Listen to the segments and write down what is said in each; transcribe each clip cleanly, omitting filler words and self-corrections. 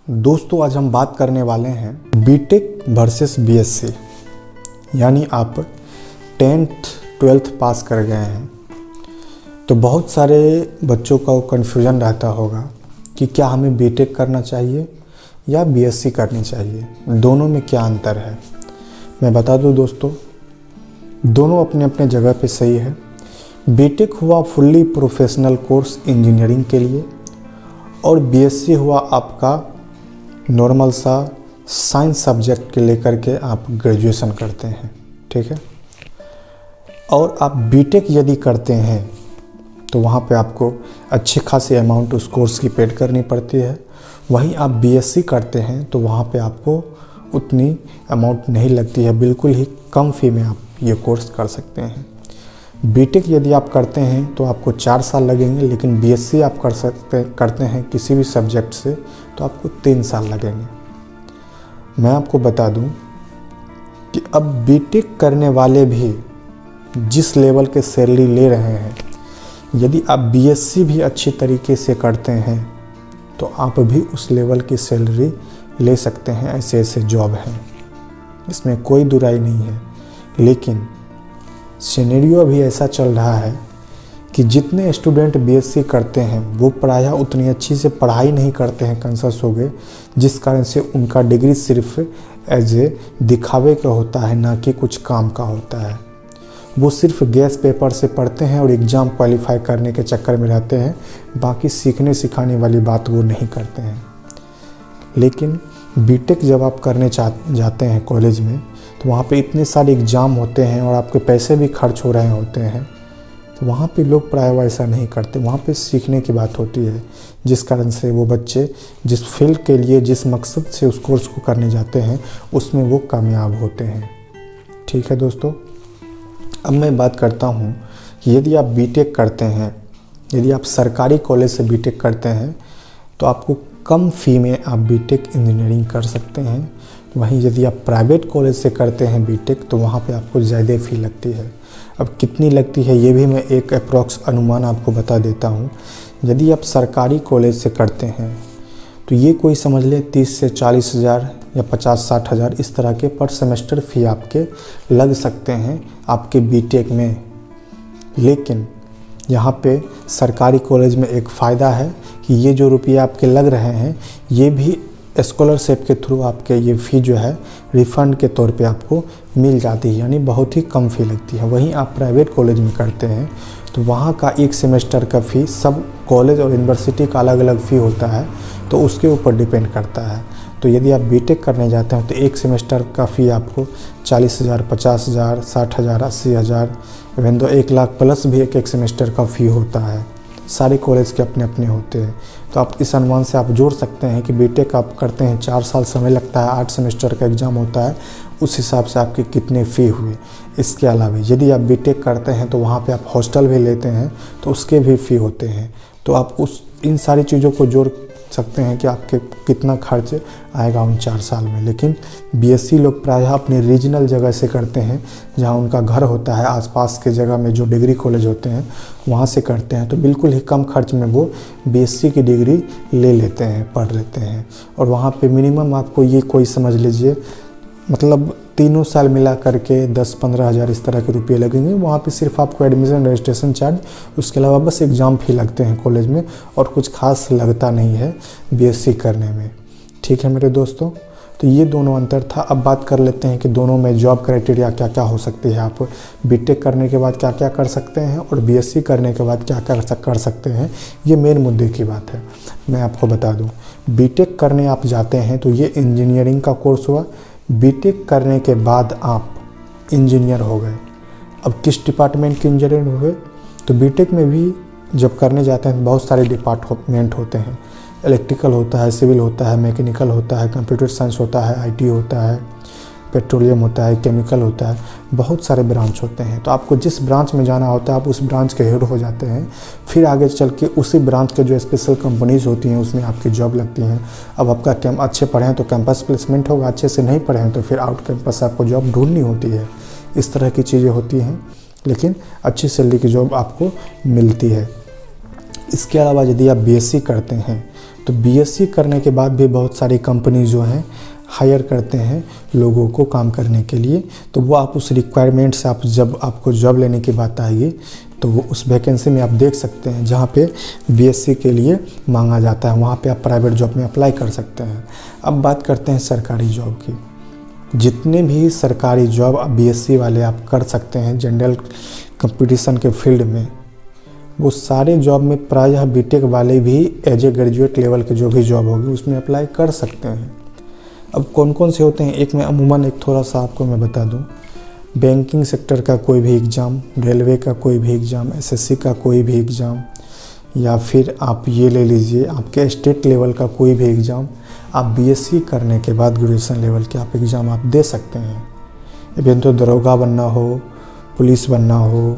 दोस्तों आज हम बात करने वाले हैं बीटेक वर्सेस बीएससी। यानी आप 10th 12th पास कर गए हैं तो बहुत सारे बच्चों का कन्फ्यूजन रहता होगा कि क्या हमें बीटेक करना चाहिए या बीएससी करनी चाहिए, दोनों में क्या अंतर है। मैं बता दूं दोस्तों, दोनों अपने अपने जगह पे सही है। बीटेक हुआ फुल्ली प्रोफेशनल कोर्स इंजीनियरिंग के लिए और बीएससी हुआ आपका नॉर्मल सा साइंस सब्जेक्ट के लेकर के आप ग्रेजुएशन करते हैं, ठीक है। और आप बीटेक यदि करते हैं तो वहाँ पे आपको अच्छे खासे अमाउंट उस कोर्स की पेड करनी पड़ती है। वहीं आप बीएससी करते हैं तो वहाँ पे आपको उतनी अमाउंट नहीं लगती है, बिल्कुल ही कम फी में आप ये कोर्स कर सकते हैं। बीटेक यदि आप करते हैं तो आपको 4 साल लगेंगे, लेकिन बीएससी आप करते हैं किसी भी सब्जेक्ट से तो आपको 3 साल लगेंगे। मैं आपको बता दूं कि अब बीटेक करने वाले भी जिस लेवल के सैलरी ले रहे हैं, यदि आप बीएससी भी अच्छी तरीके से करते हैं तो आप भी उस लेवल की सैलरी ले सकते हैं। ऐसे ऐसे जॉब हैं, इसमें कोई दुराई नहीं है। लेकिन सिनेरियो अभी ऐसा चल रहा है कि जितने स्टूडेंट बीएससी करते हैं वो प्रायः उतनी अच्छी से पढ़ाई नहीं करते हैं, कंसर्स हो गए, जिस कारण से उनका डिग्री सिर्फ एज ए दिखावे का होता है, ना कि कुछ काम का होता है। वो सिर्फ गैस पेपर से पढ़ते हैं और एग्ज़ाम क्वालिफाई करने के चक्कर में रहते हैं, बाकी सीखने सिखाने वाली बात वो नहीं करते हैं। लेकिन बीटेक जब आप करने जाते हैं कॉलेज में तो वहाँ पे इतने सारे एग्ज़ाम होते हैं और आपके पैसे भी खर्च हो रहे होते हैं, तो वहाँ पे लोग प्रायः ऐसा नहीं करते। वहाँ पे सीखने की बात होती है, जिस कारण से वो बच्चे जिस फील्ड के लिए जिस मकसद से उस कोर्स को करने जाते हैं उसमें वो कामयाब होते हैं, ठीक है दोस्तों। अब मैं बात करता हूँ कि यदि आप बीटेक करते हैं, यदि आप सरकारी कॉलेज से बीटेक करते हैं तो आपको कम फ़ी में आप बीटेक इंजीनियरिंग कर सकते हैं। वहीं यदि आप प्राइवेट कॉलेज से करते हैं बीटेक तो वहाँ पे आपको ज़्यादा फ़ी लगती है। अब कितनी लगती है ये भी मैं एक अप्रॉक्स अनुमान आपको बता देता हूँ। यदि आप सरकारी कॉलेज से करते हैं तो ये कोई समझ ले 30 से 40 हज़ार या 50-60 हज़ार इस तरह के पर सेमेस्टर फ़ी आपके लग सकते हैं आपके बीटेक में। लेकिन यहाँ पे सरकारी कॉलेज में एक फ़ायदा है कि ये जो रुपये आपके लग रहे हैं ये भी स्कॉलरशिप के थ्रू आपके ये फ़ी जो है रिफ़ंड के तौर पे आपको मिल जाती है, यानी बहुत ही कम फ़ी लगती है। वहीं आप प्राइवेट कॉलेज में करते हैं तो वहाँ का एक सेमेस्टर का फ़ी सब कॉलेज और यूनिवर्सिटी का अलग अलग फ़ी होता है, तो उसके ऊपर डिपेंड करता है। तो यदि आप बीटेक करने जाते हैं तो एक सेमेस्टर का फ़ी आपको 40 हज़ार, 50 हज़ार, 60 हज़ार, 80 हज़ार, इवन तो 1 लाख प्लस भी एक सेमेस्टर का फ़ी होता है। सारे कॉलेज के अपने अपने होते हैं। तो आप इस अनुमान से आप जोड़ सकते हैं कि बीटेक आप करते हैं 4 साल समय लगता है, 8 सेमेस्टर का एग्ज़ाम होता है, उस हिसाब से आपके कितने फ़ी हुए। इसके अलावा यदि आप बीटेक करते हैं तो वहाँ पे आप हॉस्टल भी लेते हैं तो उसके भी फ़ी होते हैं। तो आप इन सारी चीज़ों को जोड़ सकते हैं कि आपके कितना खर्च आएगा उन 4 साल में। लेकिन बीएससी लोग प्रायः अपने रीजनल जगह से करते हैं, जहां उनका घर होता है, आसपास के जगह में जो डिग्री कॉलेज होते हैं वहां से करते हैं, तो बिल्कुल ही कम खर्च में वो बीएससी की डिग्री ले लेते हैं, पढ़ लेते हैं। और वहां पे मिनिमम आपको ये कोई समझ लीजिए मतलब तीनों साल मिला करके 10-15 हज़ार इस तरह के रुपये लगेंगे। वहाँ पे सिर्फ आपको एडमिशन रजिस्ट्रेशन चार्ज, उसके अलावा बस एग्ज़ाम फ़ी लगते हैं कॉलेज में, और कुछ खास लगता नहीं है बीएससी करने में, ठीक है मेरे दोस्तों। तो ये दोनों अंतर था। अब बात कर लेते हैं कि दोनों में जॉब क्राइटेरिया क्या क्या हो सकती है। आप बीटेक करने के बाद क्या क्या कर सकते हैं और बीएससी करने के बाद क्या क्या कर सकते हैं, ये मेन मुद्दे की बात है। मैं आपको बता दूँ, बीटेक करने आप जाते हैं तो ये इंजीनियरिंग का कोर्स हुआ। बीटेक करने के बाद आप इंजीनियर हो गए। अब किस डिपार्टमेंट के इंजीनियर हुए, तो बीटेक में भी जब करने जाते हैं बहुत सारे डिपार्टमेंट होते हैं। इलेक्ट्रिकल होता है, सिविल होता है, मैकेनिकल होता है, कंप्यूटर साइंस होता है, आईटी होता है, पेट्रोलियम होता है, केमिकल होता है, बहुत सारे ब्रांच होते हैं। तो आपको जिस ब्रांच में जाना होता है आप उस ब्रांच के हेड हो जाते हैं। फिर आगे चल के उसी ब्रांच के जो स्पेशल कंपनीज होती हैं उसमें आपकी जॉब लगती हैं। अब आपका अच्छे पढ़े हैं तो कैंपस प्लेसमेंट होगा, अच्छे से नहीं पढ़े हैं तो फिर आउट कैंपस आपको जॉब ढूंढनी होती है। इस तरह की चीज़ें होती हैं, लेकिन अच्छी सैलरी की जॉब आपको मिलती है। इसके अलावा यदि आप बीएससी करते हैं तो बीएससी करने के बाद भी बहुत सारी कंपनी जो हैं हायर करते हैं लोगों को काम करने के लिए। तो वो आप उस रिक्वायरमेंट से आप जब आपको जॉब लेने की बात आएगी तो वो उस वैकेंसी में आप देख सकते हैं जहाँ पे बीएससी के लिए मांगा जाता है, वहाँ पे आप प्राइवेट जॉब में अप्लाई कर सकते हैं। अब बात करते हैं सरकारी जॉब की। जितने भी सरकारी जॉब बीएससी वाले आप कर सकते हैं जनरल कंपटीशन के फील्ड में, वो सारे जॉब में प्रायः बीटेक वाले भी एज ए ग्रेजुएट लेवल की जो भी जॉब होगी उसमें अप्लाई कर सकते हैं। अब कौन कौन से होते हैं, एक मैं अमूमन एक थोड़ा सा आपको मैं बता दूं। बैंकिंग सेक्टर का कोई भी एग्ज़ाम, रेलवे का कोई भी एग्ज़ाम, एसएससी का कोई भी एग्ज़ाम, या फिर आप ये ले लीजिए आपके स्टेट लेवल का कोई भी एग्ज़ाम, आप बीएससी करने के बाद ग्रेजुएशन लेवल के आप एग्ज़ाम आप दे सकते हैं। इवन तो दरोगा बनना हो, पुलिस बनना हो,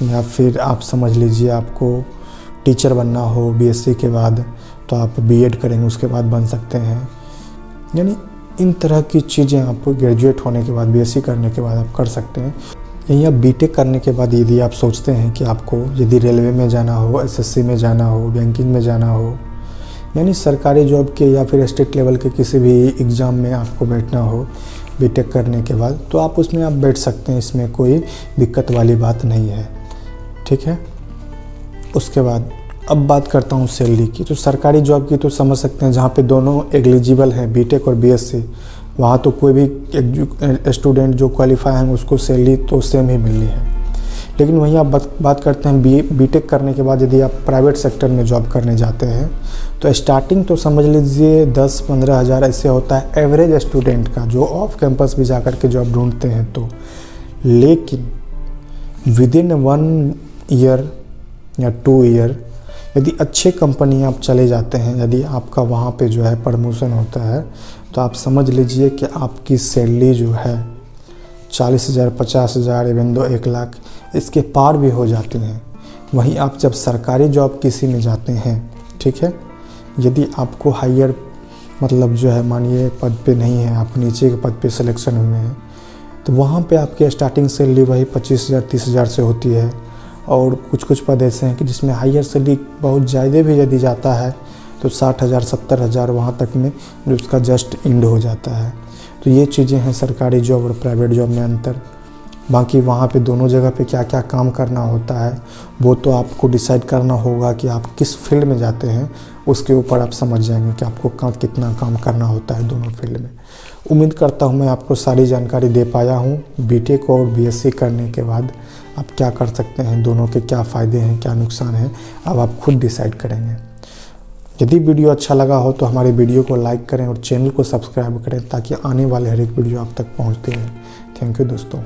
या फिर आप समझ लीजिए आपको टीचर बनना हो बीएससी के बाद, तो आप बीएड करेंगे उसके बाद बन सकते हैं। यानी इन तरह की चीज़ें आप ग्रेजुएट होने के बाद बीएससी करने के बाद आप कर सकते हैं। यहीं आप बीटेक करने के बाद यदि आप सोचते हैं कि आपको यदि रेलवे में जाना हो, एसएससी में जाना हो, बैंकिंग में जाना हो, यानी सरकारी जॉब के या फिर स्टेट लेवल के किसी भी एग्ज़ाम में आपको बैठना हो बीटेक करने के बाद, तो आप उसमें आप बैठ सकते हैं, इसमें कोई दिक्कत वाली बात नहीं है। ठीक है। उसके बाद अब बात करता हूँ सैलरी की। तो सरकारी जॉब की तो समझ सकते हैं जहाँ पे दोनों एलिजिबल हैं बीटेक और बीएससी, वहाँ तो कोई भी स्टूडेंट जो क्वालिफाई हैं उसको सैलरी तो सेम ही मिलनी है। लेकिन वहीं आप बात करते हैं बीटेक करने के बाद यदि आप प्राइवेट सेक्टर में जॉब करने जाते हैं तो स्टार्टिंग तो समझ लीजिए 10-15 हज़ार ऐसे होता है एवरेज स्टूडेंट का जो ऑफ कैंपस भी जा कर के जॉब ढूंढते हैं तो। लेकिन विदिन 1 ईयर या 2 ईयर यदि अच्छे कंपनी आप चले जाते हैं, यदि आपका वहाँ पे जो है प्रमोशन होता है, तो आप समझ लीजिए कि आपकी सैलरी जो है 40,000, 50,000, इवन दो 1 लाख इसके पार भी हो जाती हैं। वहीं आप जब सरकारी जॉब किसी में जाते हैं, ठीक है, यदि आपको हायर मतलब जो है मानिए पद पे नहीं है, आप नीचे के पद पे सिलेक्शन हुए हैं, तो वहाँ पे आपकी स्टार्टिंग सैलरी वही 25,000, 30,000 से होती है। और कुछ पद ऐसे हैं कि जिसमें हायर सैलरी बहुत ज़्यादा भी यदि जाता है तो 60,000, 70,000 वहाँ तक में जो उसका जस्ट एंड हो जाता है। तो ये चीज़ें हैं सरकारी जॉब और प्राइवेट जॉब में अंतर। बाकी वहाँ पे दोनों जगह पे क्या क्या काम करना होता है वो तो आपको डिसाइड करना होगा कि आप किस फील्ड में जाते हैं, उसके ऊपर आप समझ जाएंगे कि आपको कितना काम करना होता है दोनों फील्ड में। उम्मीद करता हूँ मैं आपको सारी जानकारी दे पाया हूँ। बीटेक और बीएससी करने के बाद आप क्या कर सकते हैं, दोनों के क्या फ़ायदे हैं, क्या नुकसान है, अब आप खुद डिसाइड करेंगे। यदि वीडियो अच्छा लगा हो तो हमारे वीडियो को लाइक करें और चैनल को सब्सक्राइब करें ताकि आने वाले हर एक वीडियो आप तक पहुँचते रहें। थैंक यू दोस्तों।